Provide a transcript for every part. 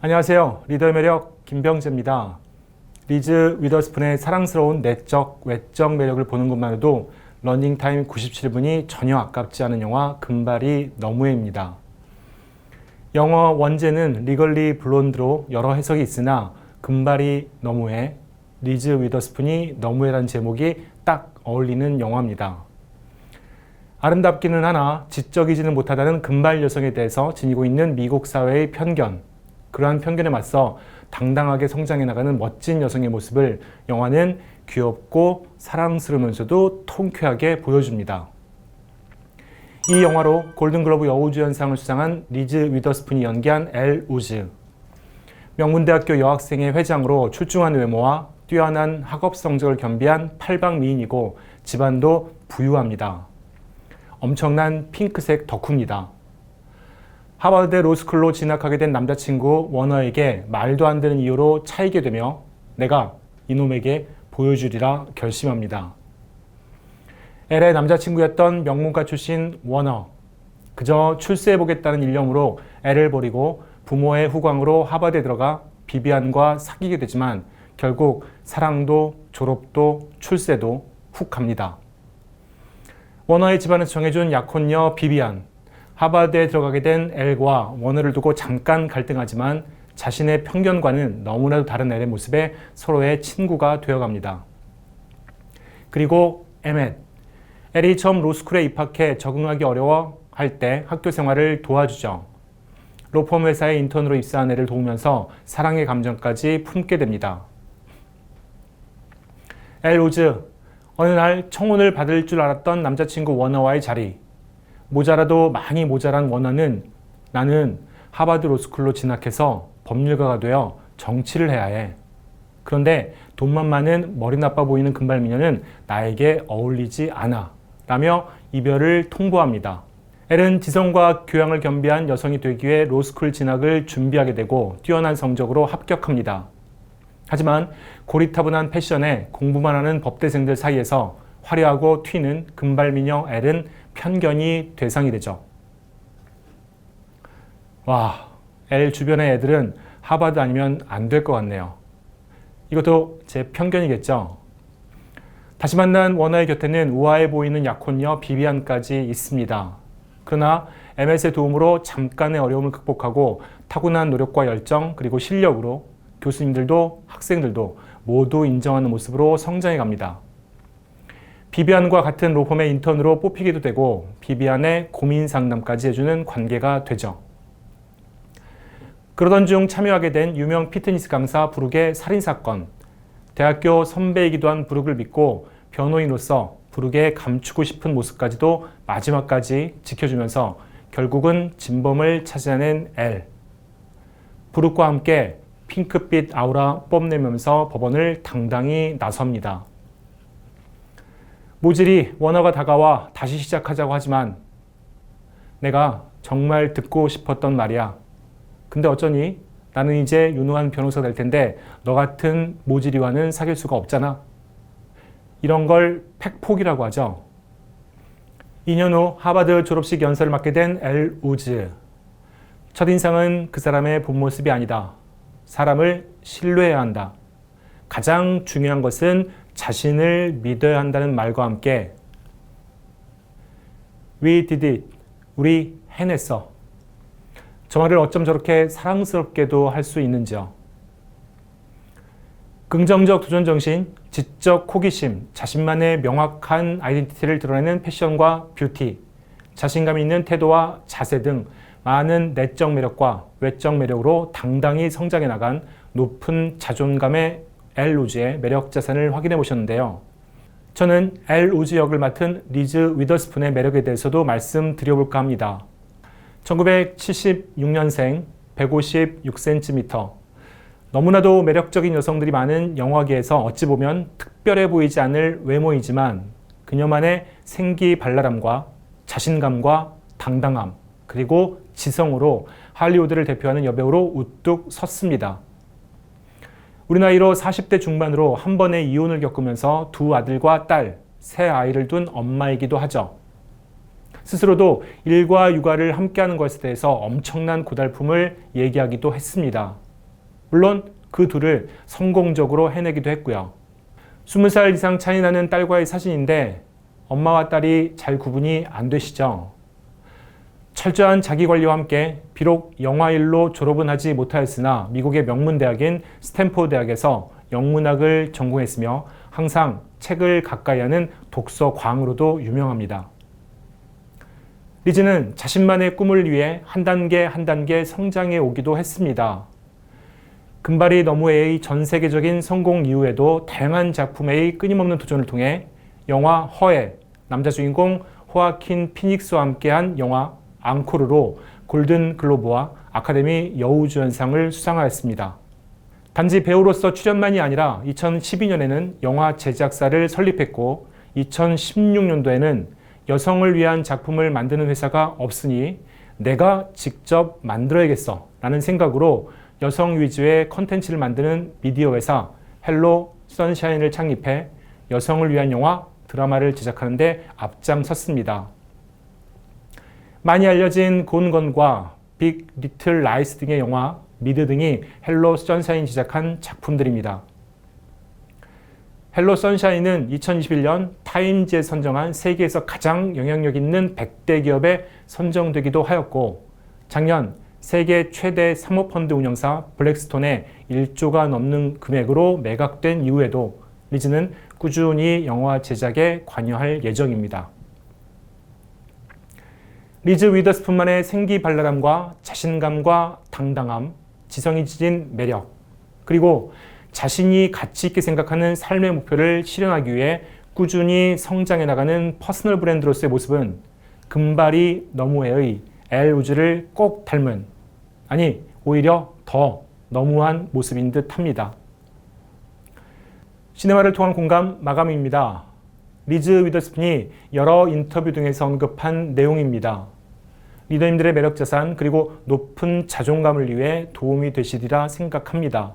안녕하세요. 리더의 매력 김병재입니다. 리즈 위더스푼의 사랑스러운 내적, 외적 매력을 보는 것만으로도 러닝타임 97분이 전혀 아깝지 않은 영화 금발이 너무해입니다. 영어 원제는 리걸리 블론드로 여러 해석이 있으나 금발이 너무해, 리즈 위더스푼이 너무해라는 제목이 딱 어울리는 영화입니다. 아름답기는 하나 지적이지는 못하다는 금발 여성에 대해서 지니고 있는 미국 사회의 편견, 그러한 편견에 맞서 당당하게 성장해 나가는 멋진 여성의 모습을 영화는 귀엽고 사랑스러우면서도 통쾌하게 보여줍니다. 이 영화로 골든글러브 여우주연상을 수상한 리즈 위더스푼이 연기한 엘 우즈. 명문대학교 여학생의 회장으로 출중한 외모와 뛰어난 학업 성적을 겸비한 팔방 미인이고 집안도 부유합니다. 엄청난 핑크색 덕후입니다. 하버드 로스쿨로 진학하게 된 남자친구 워너에게 말도 안 되는 이유로 차이게 되며 내가 이놈에게 보여주리라 결심합니다. 엘의 남자친구였던 명문가 출신 워너. 그저 출세해보겠다는 일념으로 엘을 버리고 부모의 후광으로 하버드에 들어가 비비안과 사귀게 되지만 결국 사랑도 졸업도 출세도 훅 갑니다. 워너의 집안에서 정해준 약혼녀 비비안. 하버드에 들어가게 된 엘과 워너를 두고 잠깐 갈등하지만 자신의 편견과는 너무나도 다른 엘의 모습에 서로의 친구가 되어갑니다. 그리고 에멧. 엘이 처음 로스쿨에 입학해 적응하기 어려워할 때 학교 생활을 도와주죠. 로펌 회사에 인턴으로 입사한 엘을 도우면서 사랑의 감정까지 품게 됩니다. 엘 우즈. 어느 날 청혼을 받을 줄 알았던 남자친구 워너와의 자리. 모자라도 많이 모자란 워너는 나는 하버드 로스쿨로 진학해서 법률가가 되어 정치를 해야 해. 그런데 돈만 많은 머리 나빠 보이는 금발 미녀는 나에게 어울리지 않아. 라며 이별을 통보합니다. 엘은 지성과 교양을 겸비한 여성이 되기 위해 로스쿨 진학을 준비하게 되고 뛰어난 성적으로 합격합니다. 하지만 고리타분한 패션에 공부만 하는 법대생들 사이에서 화려하고 튀는 금발 미녀 엘은 편견이 대상이 되죠. 와, 엘 주변의 애들은 하버드 아니면 안 될 것 같네요. 이것도 제 편견이겠죠. 다시 만난 워너의 곁에는 우아해 보이는 약혼녀 비비안까지 있습니다. 그러나 에멧의 도움으로 잠깐의 어려움을 극복하고 타고난 노력과 열정 그리고 실력으로 교수님들도 학생들도 모두 인정하는 모습으로 성장해 갑니다. 비비안과 같은 로펌의 인턴으로 뽑히기도 되고 비비안의 고민 상담까지 해주는 관계가 되죠. 그러던 중 참여하게 된 유명 피트니스 강사 브룩의 살인사건. 대학교 선배이기도 한 브룩을 믿고 변호인으로서 브룩의 감추고 싶은 모습까지도 마지막까지 지켜주면서 결국은 진범을 찾아낸 엘. 브룩과 함께 핑크빛 아우라 뽐내면서 법원을 당당히 나섭니다. 모질이 워너가 다가와 다시 시작하자고 하지만 내가 정말 듣고 싶었던 말이야. 근데 어쩌니? 나는 이제 유능한 변호사가 될 텐데 너 같은 모질이와는 사귈 수가 없잖아. 이런 걸 팩폭이라고 하죠. 2년 후 하버드 졸업식 연설을 맡게 된 엘 우즈. 첫인상은 그 사람의 본 모습이 아니다. 사람을 신뢰해야 한다. 가장 중요한 것은 자신을 믿어야 한다는 말과 함께 We did it. 우리 해냈어. 저 말을 어쩜 저렇게 사랑스럽게도 할 수 있는지요. 긍정적 도전정신, 지적 호기심, 자신만의 명확한 아이덴티티를 드러내는 패션과 뷰티, 자신감 있는 태도와 자세 등 많은 내적 매력과 외적 매력으로 당당히 성장해 나간 높은 자존감의 엘 우즈의 매력 자산을 확인해 보셨는데요. 저는 엘 우즈 역을 맡은 리즈 위더스푼의 매력에 대해서도 말씀드려볼까 합니다. 1976년생, 156cm. 너무나도 매력적인 여성들이 많은 영화계에서 어찌 보면 특별해 보이지 않을 외모이지만 그녀만의 생기발랄함과 자신감과 당당함 그리고 지성으로 할리우드를 대표하는 여배우로 우뚝 섰습니다. 우리 나이로 40대 중반으로 한 번의 이혼을 겪으면서 두 아들과 딸, 세 아이를 둔 엄마이기도 하죠. 스스로도 일과 육아를 함께하는 것에 대해서 엄청난 고달픔을 얘기하기도 했습니다. 물론 그 둘을 성공적으로 해내기도 했고요. 20살 이상 차이 나는 딸과의 사진인데 엄마와 딸이 잘 구분이 안 되시죠? 철저한 자기관리와 함께 비록 영화일로 졸업은 하지 못하였으나 미국의 명문대학인 스탠포드 대학에서 영문학을 전공했으며 항상 책을 가까이 하는 독서광으로도 유명합니다. 리즈는 자신만의 꿈을 위해 한 단계 한 단계 성장해 오기도 했습니다. 금발이 너무해의 전 세계적인 성공 이후에도 다양한 작품의 끊임없는 도전을 통해 영화 허의 남자 주인공 호아킨 피닉스와 함께한 영화 앙코르로 골든 글로브와 아카데미 여우주연상을 수상하였습니다. 단지 배우로서 출연만이 아니라 2012년에는 영화 제작사를 설립했고 2016년도에는 여성을 위한 작품을 만드는 회사가 없으니 내가 직접 만들어야겠어 라는 생각으로 여성 위주의 컨텐츠를 만드는 미디어 회사 헬로 선샤인을 창립해 여성을 위한 영화, 드라마를 제작하는 데 앞장섰습니다. 많이 알려진 곤건과 빅 리틀 라이스 등의 영화, 미드 등이 헬로 선샤인 제작한 작품들입니다. 헬로 선샤인은 2021년 타임즈에 선정한 세계에서 가장 영향력 있는 100대 기업에 선정되기도 하였고 작년 세계 최대 사모펀드 운영사 블랙스톤의 1조가 넘는 금액으로 매각된 이후에도 리즈는 꾸준히 영화 제작에 관여할 예정입니다. 리즈 위더스푼만의 생기발랄함과 자신감과 당당함, 지성이 지닌 매력, 그리고 자신이 가치 있게 생각하는 삶의 목표를 실현하기 위해 꾸준히 성장해 나가는 퍼스널 브랜드로서의 모습은 금발이 너무해의 엘 우즈를 꼭 닮은, 아니 오히려 더 너무한 모습인 듯 합니다. 시네마를 통한 공감 마감입니다. 리즈 위더스푼이 여러 인터뷰 등에서 언급한 내용입니다. 리더님들의 매력 자산 그리고 높은 자존감을 위해 도움이 되시리라 생각합니다.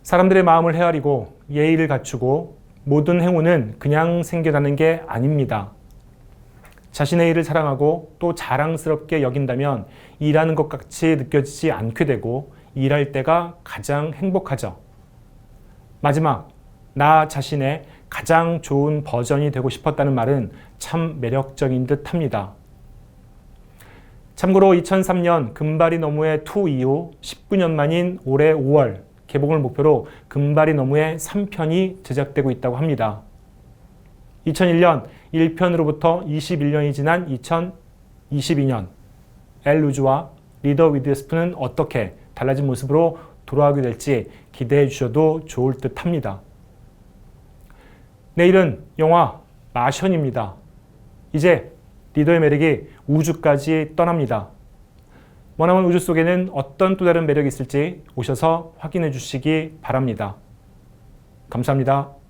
사람들의 마음을 헤아리고 예의를 갖추고 모든 행운은 그냥 생겨나는 게 아닙니다. 자신의 일을 사랑하고 또 자랑스럽게 여긴다면 일하는 것 같이 느껴지지 않게 되고 일할 때가 가장 행복하죠. 마지막, 나 자신의 가장 좋은 버전이 되고 싶었다는 말은 참 매력적인 듯 합니다. 참고로 2003년 금발이 너무해 2 이후 19년 만인 올해 5월 개봉을 목표로 금발이 너무해 3편이 제작되고 있다고 합니다. 2001년 1편으로부터 21년이 지난 2022년 엘 우즈와 리더 위더스푼은 어떻게 달라진 모습으로 돌아오게 될지 기대해 주셔도 좋을 듯 합니다. 내일은 영화 마션입니다. 이제 리더의 매력이 우주까지 떠납니다. 머나먼 우주 속에는 어떤 또 다른 매력이 있을지 오셔서 확인해 주시기 바랍니다. 감사합니다.